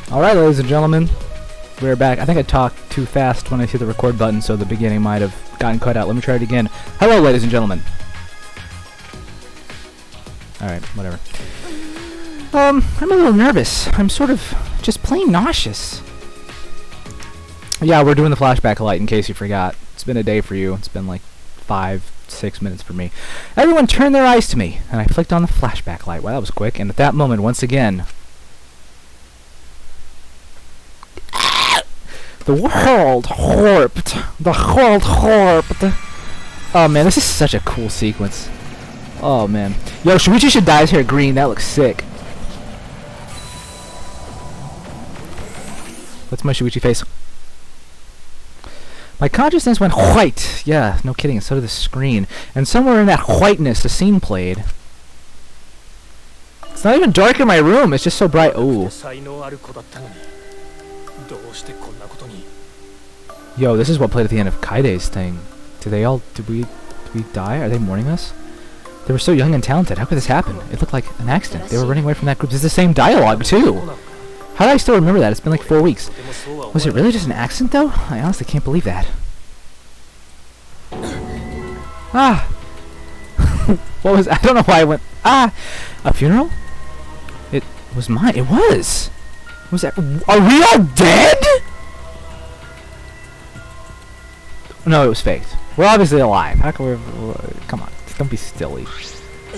Alright, ladies and gentlemen, we're back. I think I talked too fast when I hit the record button, so the beginning might have gotten cut out. Let me try it again. Hello, ladies and gentlemen. Alright, whatever. I'm a little nervous. I'm sort of just plain nauseous. Yeah, we're doing the flashback light, in case you forgot. It's been a day for you. It's been like 5-6 minutes for me. Everyone turned their eyes to me, and I flicked on the flashback light. Wow, that was quick. And at that moment, once again, the world warped. The world warped. Oh man, this is such a cool sequence. Oh man. Yo, Shuichi should dye his hair green. That looks sick. That's my Shuichi face. My consciousness went white. Yeah, no kidding. And so did the screen. And somewhere in that whiteness, the scene played. It's not even dark in my room. It's just so bright. Ooh. Yo, this is what played at the end of Kaide's thing. Did we die? Are they mourning us? They were so young and talented. How could this happen? It looked like an accident. They were running away from that group. This is the same dialogue, too. How do I still remember that? It's been like 4 weeks. Was it really just an accident, though? I honestly can't believe that. Ah! What was... I don't know why I went... Ah! A funeral? It was mine. It was! Was that... Are we all dead?! No, it was faked. We're obviously alive. How can we... Come on. Don't be silly.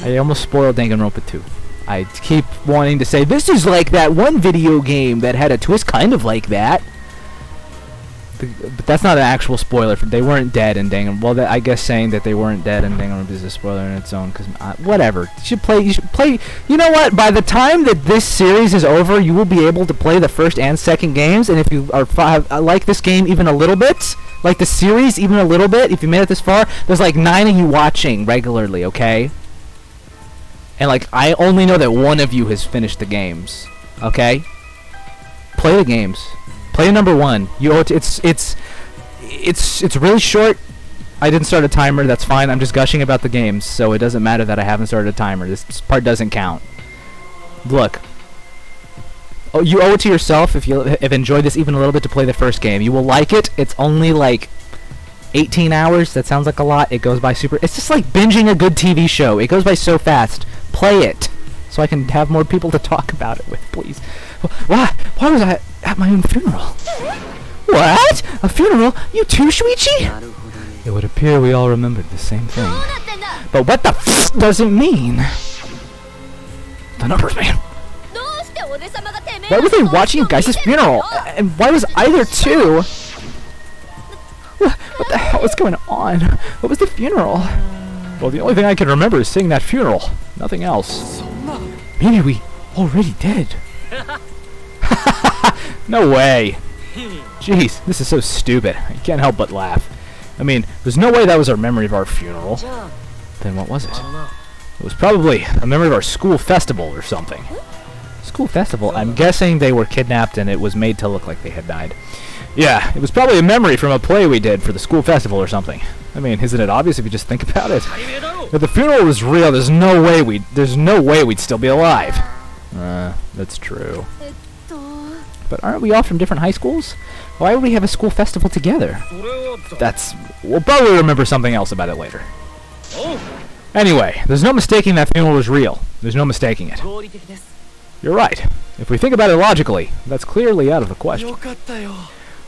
I almost spoiled Danganronpa 2. I keep wanting to say, this is like that one video game that had a twist kind of like that. But that's not an actual spoiler. They weren't dead in Danganronpa. Well, I guess saying that they weren't dead in Danganronpa is a spoiler in its own. Because whatever. You should play. You know what? By the time that this series is over, you will be able to play the first and second games. And if you are like this game even a little bit, like the series even a little bit, if you made it this far, there's like 9 of you watching regularly, okay? And like, I only know that one of you has finished the games, okay? Play the games. Play number 1. You owe it to, it's really short. I didn't start a timer. That's fine. I'm just gushing about the games, so it doesn't matter that I haven't started a timer. This part doesn't count. Look. Oh, you owe it to yourself if you have enjoyed this even a little bit to play the first game. You will like it. It's only like 18 hours. That sounds like a lot. It goes by super. It's just like binging a good TV show. It goes by so fast. Play it so I can have more people to talk about it with, please. Why was I at my own funeral? What? A funeral? You too, Shuichi? It would appear we all remembered the same thing. But what the f does it mean? The numbers, man. Why were they watching you guys' funeral? And why was I there too? What the hell is going on? What was the funeral? Well, the only thing I can remember is seeing that funeral. Nothing else. Maybe we already did. No way. Jeez, this is so stupid. I can't help but laugh. I mean, there's no way that was our memory of our funeral. Then what was it? It was probably a memory of our school festival or something. School festival? I'm guessing they were kidnapped and it was made to look like they had died. Yeah, it was probably a memory from a play we did for the school festival or something. I mean, isn't it obvious if you just think about it? If the funeral was real, there's no way we'd still be alive. That's true. But aren't we all from different high schools? Why would we have a school festival together? We'll probably remember something else about it later. Anyway, there's no mistaking that funeral was real. There's no mistaking it. You're right. If we think about it logically, that's clearly out of the question.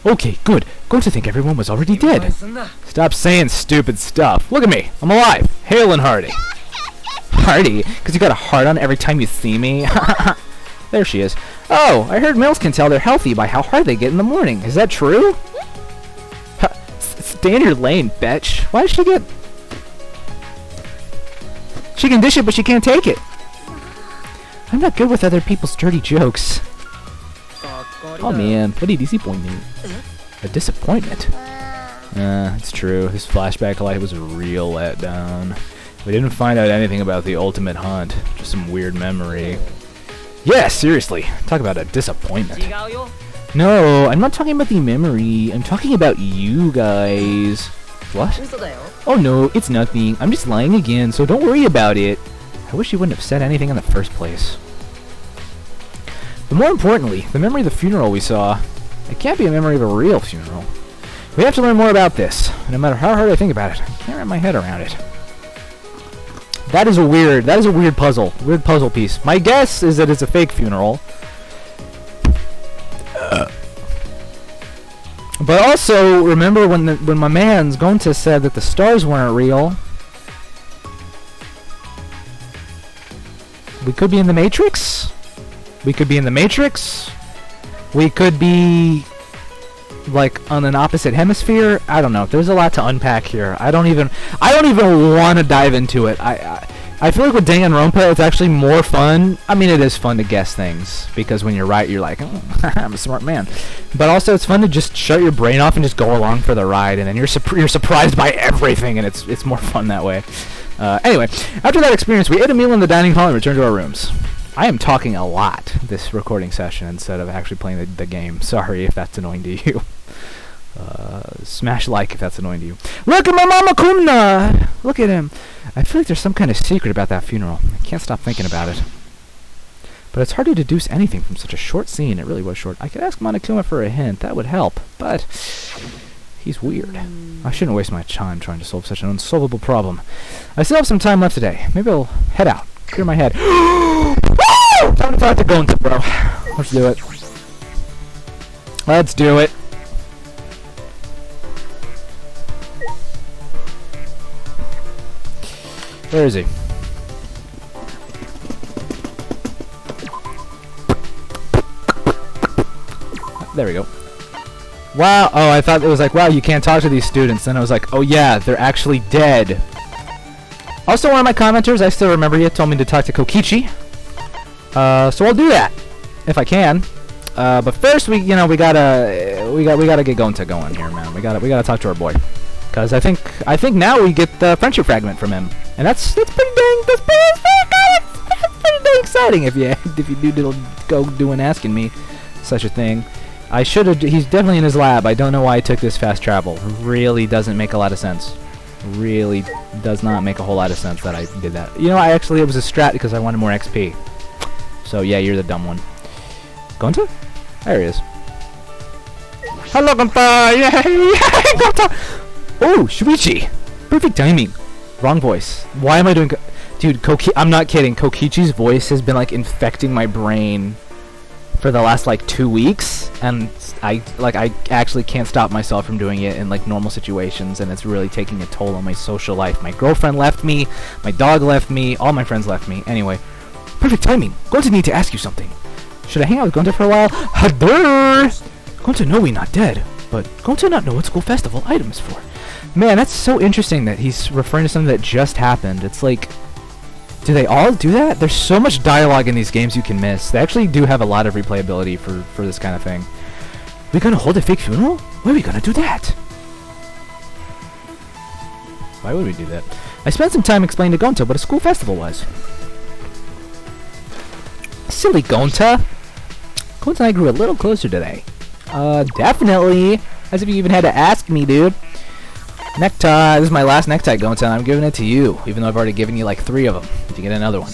Okay, good. Going to think everyone was already dead. Stop saying stupid stuff. Look at me. I'm alive. Hale and hearty. Hearty? Because you got a heart on every time you see me? There she is. Oh, I heard males can tell they're healthy by how hard they get in the morning. Is that true? Stay in your lane, bitch. Why does she get... She can dish it, but she can't take it. I'm not good with other people's dirty jokes. Oh man, what a disappointment. A disappointment? It's true. This flashback light was a real letdown. We didn't find out anything about the ultimate hunt. Just some weird memory. Yeah, seriously. Talk about a disappointment. No, I'm not talking about the memory. I'm talking about you guys. What? Oh no, it's nothing. I'm just lying again, so don't worry about it. I wish you wouldn't have said anything in the first place. But more importantly, the memory of the funeral we saw, it can't be a memory of a real funeral. We have to learn more about this. No matter how hard I think about it, I can't wrap my head around it. That is a weird puzzle. Weird puzzle piece. My guess is that it's a fake funeral. But also, remember when my man's Gonta said that the stars weren't real. We could be in the Matrix. We could be in the Matrix. We could be like on an opposite hemisphere. I don't know. There's a lot to unpack here. I don't even want to dive into it. I feel like with Danganronpa, it's actually more fun. I mean, it is fun to guess things because when you're right, you're like, oh, I'm a smart man. But also, it's fun to just shut your brain off and just go along for the ride, and then you're surprised by everything, and it's more fun that way. Anyway, after that experience, we ate a meal in the dining hall and returned to our rooms. I am talking a lot this recording session instead of actually playing the game. Sorry if that's annoying to you. Smash like if that's annoying to you. Look at my mama Kumna! Look at him. I feel like there's some kind of secret about that funeral. I can't stop thinking about it. But it's hard to deduce anything from such a short scene. It really was short. I could ask Monokuma for a hint. That would help. But he's weird. I shouldn't waste my time trying to solve such an unsolvable problem. I still have some time left today. Maybe I'll head out. Clear my head. Time to talk to Gonta, bro. Let's do it. Let's do it. Where is he? There we go. Wow. Oh, I thought it was like, wow, you can't talk to these students. Then I was like, oh yeah, they're actually dead. Also, one of my commenters, I still remember you, told me to talk to Kokichi. So I'll do that if I can. But first, we gotta get Gonta going here, man. We gotta talk to our boy, cause I think now we get the friendship fragment from him, and that's pretty dang exciting if you do go doing asking me such a thing. I should have. He's definitely in his lab. I don't know why I took this fast travel. Really doesn't make a lot of sense. Really does not make a whole lot of sense that I did that. You know, it was a strat because I wanted more XP. So yeah, you're the dumb one. Gonta? There he is. Hello, Gonta! Yay! Gonta! Oh, Shuichi! Perfect timing. Wrong voice. Why am I doing... Dude, I'm not kidding. Kokichi's voice has been, like, infecting my brain for the last, like, 2 weeks. And I actually can't stop myself from doing it in, like, normal situations. And it's really taking a toll on my social life. My girlfriend left me. My dog left me. All my friends left me. Anyway. Perfect timing. Gonta need to ask you something. Should I hang out with Gonta for a while? Hadur! Gonta know we not dead, but Gonta not know what school festival item is for. Man, that's so interesting that he's referring to something that just happened. It's like, do they all do that? There's so much dialogue in these games you can miss. They actually do have a lot of replayability for this kind of thing. We gonna hold a fake funeral? Why are we gonna do that? Why would we do that? I spent some time explaining to Gonta what a school festival was. Silly Gonta. Gonta and I grew a little closer today. Definitely. As if you even had to ask me, dude. Necktie. This is my last necktie, Gonta, and I'm giving it to you, even though I've already given you like 3 of them. If you get another one.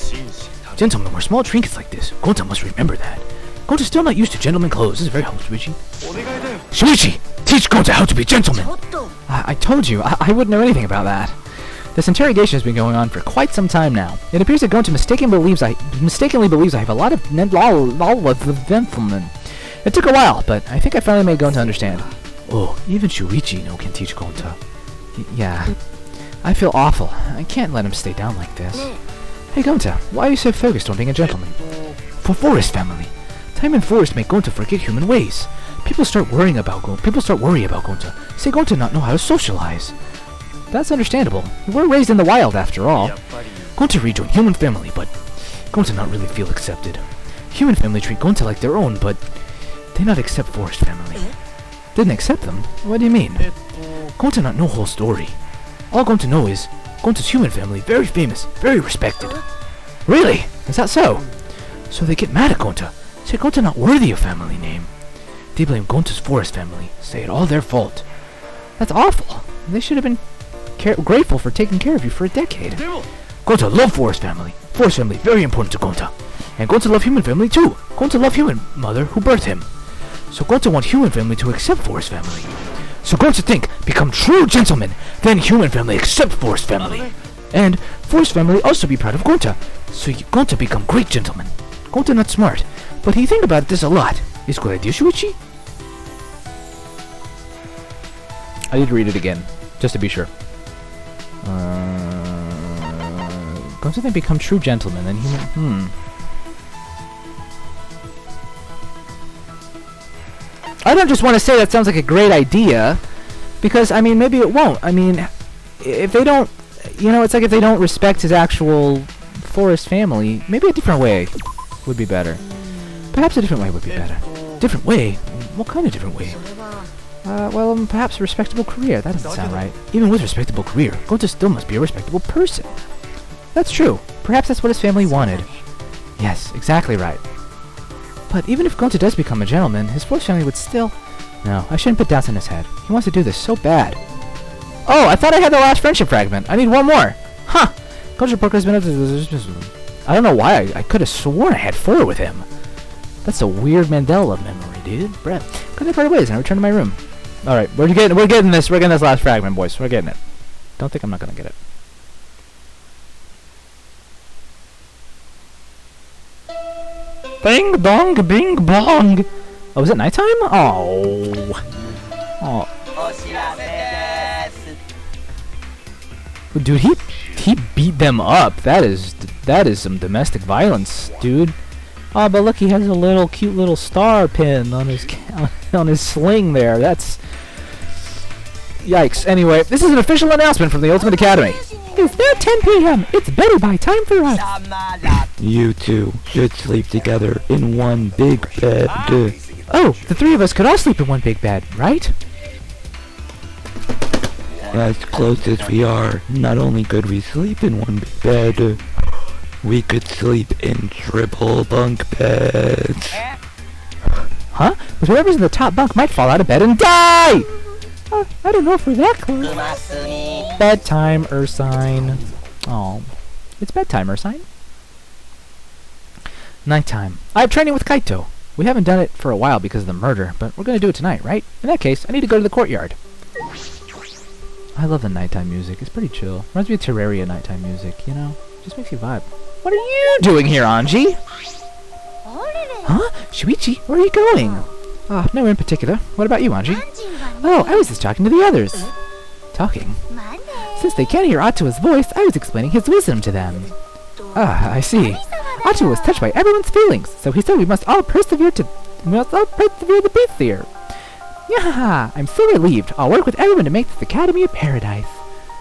Gentlemen wear small trinkets like this. Gonta must remember that. Gonta's still not used to gentleman clothes. This is very helpful, Shuichi. Shuichi! Teach Gonta how to be gentleman! I told you, I wouldn't know anything about that. This interrogation has been going on for quite some time now. It appears that Gonta mistakenly believes I have a lot of gentlemen. It took a while, but I think I finally made Gonta understand. Oh, even Shuichi can teach Gonta. Yeah. I feel awful. I can't let him stay down like this. Hey Gonta, why are you so focused on being a gentleman? For Forest family. Time in Forest make Gonta forget human ways. People start worrying about Gonta. Say Gonta not know how to socialize. That's understandable. We were raised in the wild after all. Gonta rejoin human family, but Gonta not really feel accepted. Human family treat Gonta like their own, but they not accept Forest family. Didn't accept them? What do you mean? Gonta not know whole story. All Gonta know is Gonta's human family very famous, very respected. Really? Is that so? So they get mad at Gonta. Say Gonta not worthy of family name. They blame Gonta's Forest family. Say it all their fault. That's awful. They should have been grateful for taking care of you for a decade. Gonta love Forest family. Forest family very important to Gonta. And Gonta love human family too. Gonta love human mother who birthed him. So Gonta want human family to accept forest family. So Gonta think, become true gentlemen, then human family accept forest family. And forest family also be proud of Gonta. So Gonta become great gentlemen. Gonta not smart, but he think about this a lot. Is good idea, Shuichi? I need to read it again, just to be sure. Gonta think become true gentlemen, then human... I don't just want to say that sounds like a great idea, because, I mean, maybe it won't. I mean, if they don't, you know, it's like if they don't respect his actual forest family, maybe a different way would be better. Perhaps a different way would be better. Different way? What kind of different way? Well, perhaps a respectable career. That doesn't sound right. Even with respectable career, Gonta still must be a respectable person. That's true. Perhaps that's what his family wanted. Yes, exactly right. But even if Gonta does become a gentleman, his forest family would still... No, I shouldn't put doubts in his head. He wants to do this so bad. Oh, I thought I had the last friendship fragment. I need one more. Huh. Gonta Parker has been up to... I don't know why. I could have sworn I had 4 with him. That's a weird Mandela memory, dude. Brett. Gonta parted ways and I returned to my room. Alright, we're getting this last fragment, boys. We're getting it. Don't think I'm not gonna get it. Bing dong, bing bong. Oh, is it nighttime? Oh. Oh. Dude, he beat them up. That is some domestic violence, dude. Oh, but look, he has a little cute little star pin on his sling there. That's yikes. Anyway, this is an official announcement from the Ultimate Academy. It's now 10 p.m. It's better by time for us. You two should sleep together in one big bed. Oh, the 3 of us could all sleep in one big bed, right? As close as we are, not only could we sleep in one big bed, we could sleep in triple bunk beds. Huh? But whoever's in the top bunk might fall out of bed and die! I don't know if we're that close. Bedtime, Ursine. Oh, it's bedtime, Ursine. Nighttime. I have training with Kaito. We haven't done it for a while because of the murder, but we're going to do it tonight, right? In that case, I need to go to the courtyard. I love the nighttime music. It's pretty chill. Reminds me of Terraria nighttime music, you know? Just makes you vibe. What are you doing here, Anji? Huh? Shuichi, where are you going? Nowhere in particular. What about you, Anji? Oh, I was just talking to the others. Talking? Since they can't hear Atua's voice, I was explaining his wisdom to them. I see. Atua was touched by everyone's feelings, so he said we must all persevere the beast here. Yeah, I'm so relieved. I'll work with everyone to make this academy a paradise.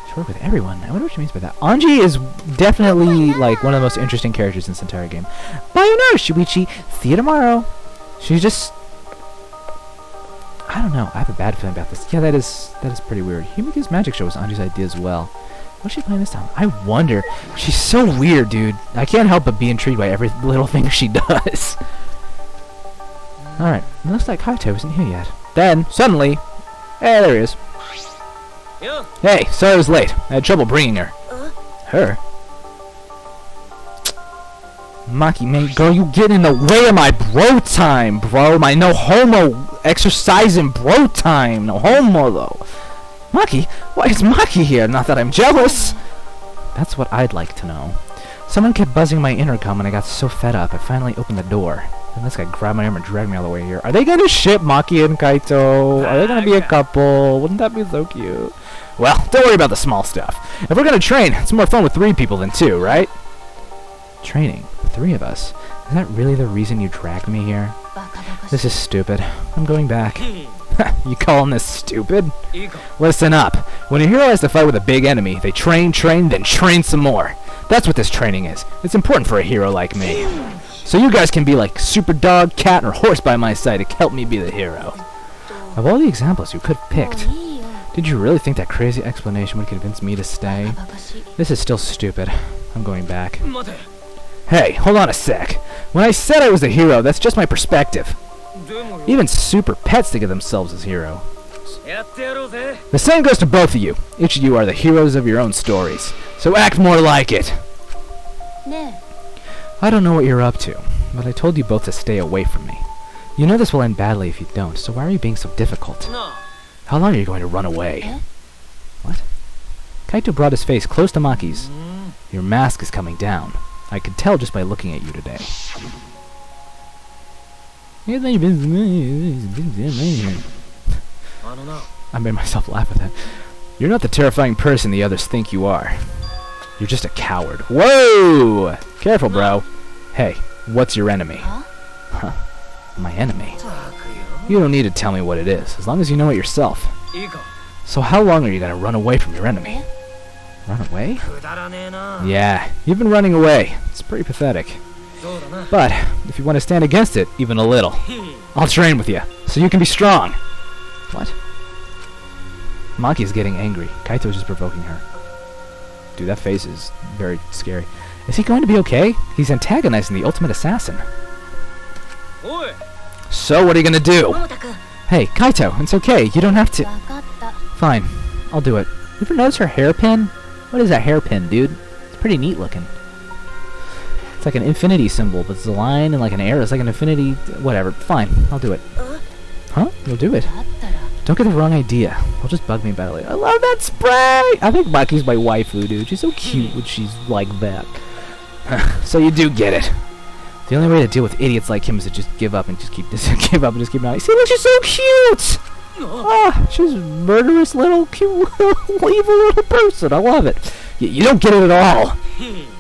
To work with everyone? I wonder what she means by that. Anji is definitely, like, one of the most interesting characters in this entire game. Sayonara, Shuichi. See you tomorrow. She's just... I don't know. I have a bad feeling about this. Yeah, that is pretty weird. Himiko's magic show was Anji's idea as well. What's she playing this time? I wonder. She's so weird, dude. I can't help but be intrigued by every little thing she does. Alright, it looks like Kaito isn't here yet. Then, suddenly... Hey, there he is. Hey, sorry I was late. I had trouble bringing her. Her? Maki, man, girl, you get in the way of my bro time, bro. My no homo exercising bro time. No homo, though. Maki? Why is Maki here? Not that I'm jealous. That's what I'd like to know. Someone kept buzzing my intercom and I got so fed up, I finally opened the door. And this guy grabbed my arm and dragged me all the way here. Are they gonna ship Maki and Kaito? Are they gonna be a couple? Wouldn't that be so cute? Well, don't worry about the small stuff. If we're gonna train, it's more fun with 3 people than 2, right? Training? The 3 of us? Is that really the reason you dragged me here? This is stupid. I'm going back. You calling this stupid? Listen up. When a hero has to fight with a big enemy, they train, then train some more. That's what this training is. It's important for a hero like me. So you guys can be like super dog, cat, or horse by my side to help me be the hero. Of all the examples you could have picked, did you really think that crazy explanation would convince me to stay? This is still stupid. I'm going back. Hey, hold on a sec. When I said I was a hero, that's just my perspective. Even super pets think of themselves as hero. The same goes to both of you. Each of you are the heroes of your own stories. So act more like it. I don't know what you're up to, but I told you both to stay away from me. You know this will end badly if you don't, so why are you being so difficult? How long are you going to run away? What? Kaito brought his face close to Maki's. Your mask is coming down. I could tell just by looking at you today. I made myself laugh at that. You're not the terrifying person the others think you are. You're just a coward. Whoa! Careful, bro. Hey, what's your enemy? Huh. My enemy? You don't need to tell me what it is, as long as you know it yourself. So how long are you gonna run away from your enemy? Run away? Yeah, you've been running away. It's pretty pathetic. But, if you want to stand against it, even a little, I'll train with you, so you can be strong. What? Maki's getting angry. Kaito's just provoking her. Dude, that face is very scary. Is he going to be okay? He's antagonizing the ultimate assassin. So, what are you gonna do? Hey, Kaito, it's okay. You don't have to... Fine, I'll do it. You ever notice her hairpin? What is that hairpin, dude? It's pretty neat looking. It's like an infinity symbol, but it's a line and like an arrow. It's like an infinity... Whatever. Fine, I'll do it. Huh? You'll do it. Don't get the wrong idea. It'll just bug me about it later. I love that spray! I think Maki's my waifu, dude. She's so cute when she's like that. So you do get it. The only way to deal with idiots like him is to just give up and just keep give up and just keep not. See, look, she's so cute! Ah, she's a murderous little cute evil little person. I love it. You don't get it at all.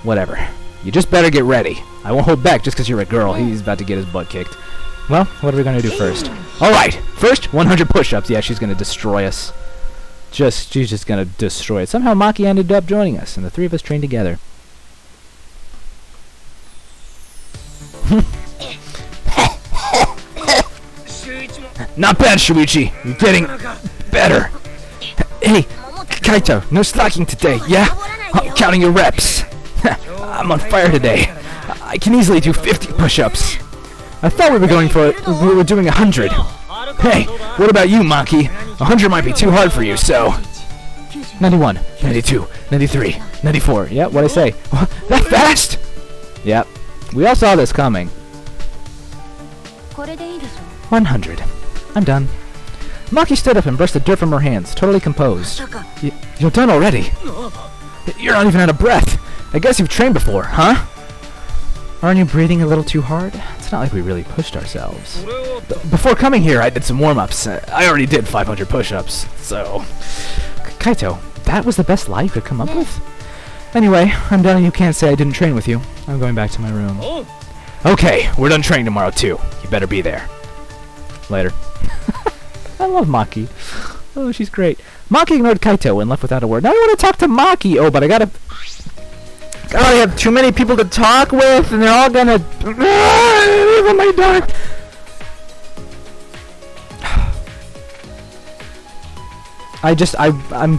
Whatever. You just better get ready. I won't hold back just because you're a girl. He's about to get his butt kicked. Well, what are we going to do first? Alright, first 100 push-ups. Yeah, she's going to destroy us. She's just going to destroy it. Somehow Maki ended up joining us, and the three of us trained together. Not bad, Shuichi. You're getting better. Hey, Kaito, no slacking today, yeah? I'm counting your reps. I'm on fire today. I can easily do 50 push-ups. I thought we were doing 100. Hey, what about you, Maki? 100 might be too hard for you, so... 91, 92, 93, 94. Yeah, what'd I say? That fast? Yep. We all saw this coming. 100. I'm done. Maki stood up and brushed the dirt from her hands, totally composed. You're done already? You're not even out of breath. I guess you've trained before, huh? Aren't you breathing a little too hard? It's not like we really pushed ourselves. Before coming here, I did some warm-ups. I already did 500 push-ups, so... Kaito, that was the best lie you could come up with? Anyway, I'm done and you can't say I didn't train with you. I'm going back to my room. Okay, we're done training tomorrow too. You better be there. Later. I love Maki. Oh, she's great. Maki ignored Kaito and left without a word. Now I want to talk to Maki. Oh, but I gotta... God, I have too many people to talk with, and they're all gonna... Leave in my dark. I'm...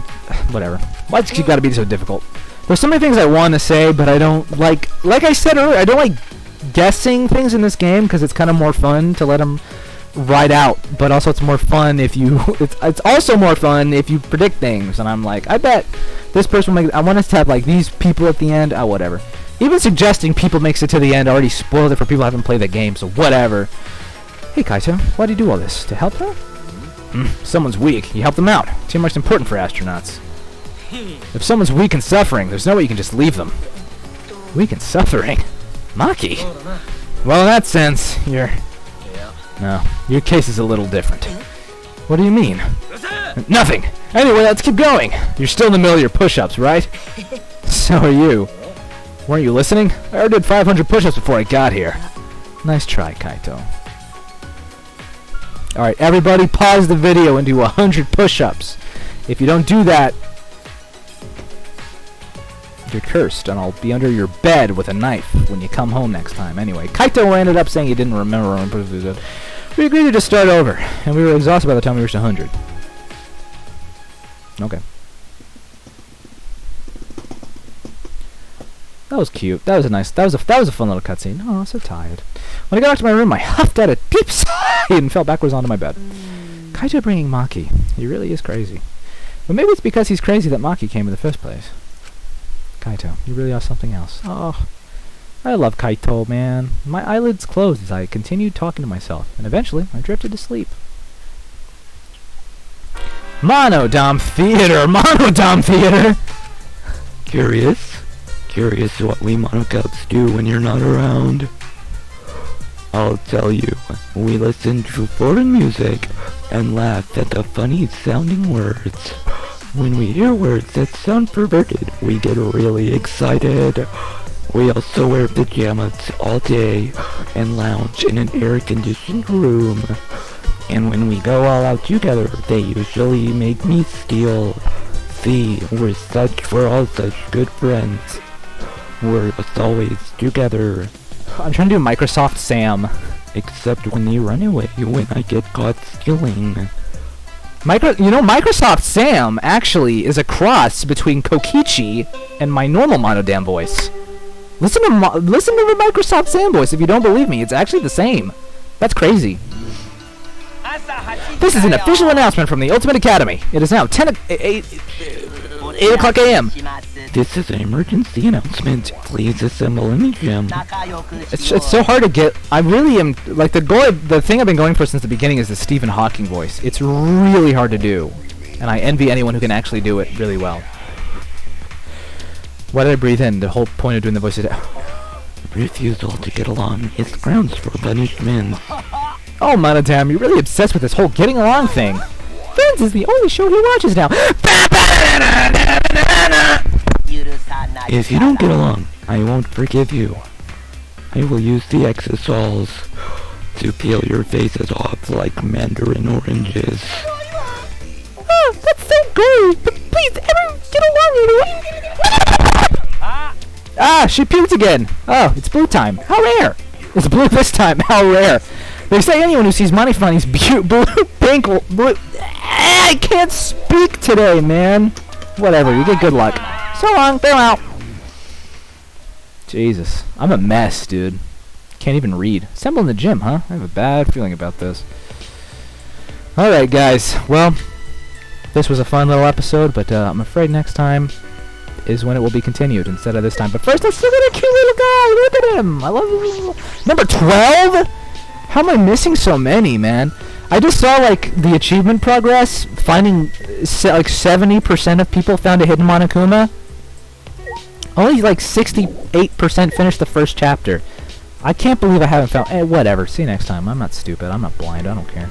Whatever. Why's it gotta be so difficult? There's so many things I want to say, but I don't like I said earlier, I don't like guessing things in this game, because it's kind of more fun to let them ride out, but also it's more fun if you... It's also more fun if you predict things, and I'm like, I bet this person will make... I want us to have, like, these people at the end. Oh, whatever. Even suggesting people makes it to the end already spoiled it for people who haven't played the game, so whatever. Hey, Kaito, why do you do all this? To help her? Someone's weak. You help them out. Teamwork's important for astronauts. If someone's weak and suffering, there's no way you can just leave them. Weak and suffering? Maki? Well, in that sense, No, your case is a little different. What do you mean? Nothing! Anyway, let's keep going! You're still in the middle of your push-ups, right? So are you. Weren't you listening? I already did 500 push-ups before I got here. Nice try, Kaito. Alright, everybody pause the video and do 100 push-ups. If you don't do that, you're cursed, and I'll be under your bed with a knife when you come home next time. Anyway, Kaito ended up saying he didn't remember. We agreed to just start over, and we were exhausted by the time we reached 100. Okay. That was cute. That was a nice... That was a fun little cutscene. Oh, I'm so tired. When I got back to my room, I huffed out a deep sigh and fell backwards onto my bed. Kaito bringing Maki. He really is crazy. But maybe it's because he's crazy that Maki came in the first place. Kaito, you really are something else. Oh, I love Kaito, man. My eyelids closed as I continued talking to myself, and eventually I drifted to sleep. Monodam Theater! Monodam Theater! Curious? Curious what we monocouts do when you're not around? I'll tell you, we listen to foreign music and laugh at the funny sounding words. When we hear words that sound perverted, we get really excited. We also wear pajamas all day and lounge in an air-conditioned room. And when we go all out together, they usually make me steal. See, we're all such good friends. We're always together. I'm trying to do Microsoft Sam. Except when you run away when I get caught stealing. Microsoft Sam actually is a cross between Kokichi and my normal Monodam voice. Listen to the Microsoft Sam voice if you don't believe me. It's actually the same. That's crazy. This is an official announcement from the Ultimate Academy. It is now 8 o'clock a.m. This is an emergency announcement. Please assemble in the gym. It's so hard to get. I really am like the thing I've been going for since the beginning is the Stephen Hawking voice. It's really hard to do, and I envy anyone who can actually do it really well. Why did I breathe in? The whole point of doing the voice is refusal to get along is grounds for punishment. Oh, Monodam, you're really obsessed with this whole getting along thing. Friends is the only show he watches now. If you don't get along, I won't forgive you. I will use the exosols to peel your faces off like mandarin oranges. Oh, that's so good. But please, everyone get along. Ah, she puked again. Oh, it's blue time. How rare. It's blue this time. How rare. They say anyone who sees money from these blue, pink, blue... I can't speak today, man. Whatever, you get good luck. So long, farewell. Jesus, I'm a mess, dude. Can't even read. Assemble in the gym, huh? I have a bad feeling about this. Alright, guys. Well, this was a fun little episode, but I'm afraid next time is when it will be continued instead of this time. But first, let's look at a cute little guy. Look at him. I love him. Number 12? How am I missing so many, man? I just saw, like, the achievement progress, finding, like, 70% of people found a hidden Monokuma. Only, like, 68% finished the first chapter. I can't believe I haven't found... whatever. See you next time. I'm not stupid. I'm not blind. I don't care.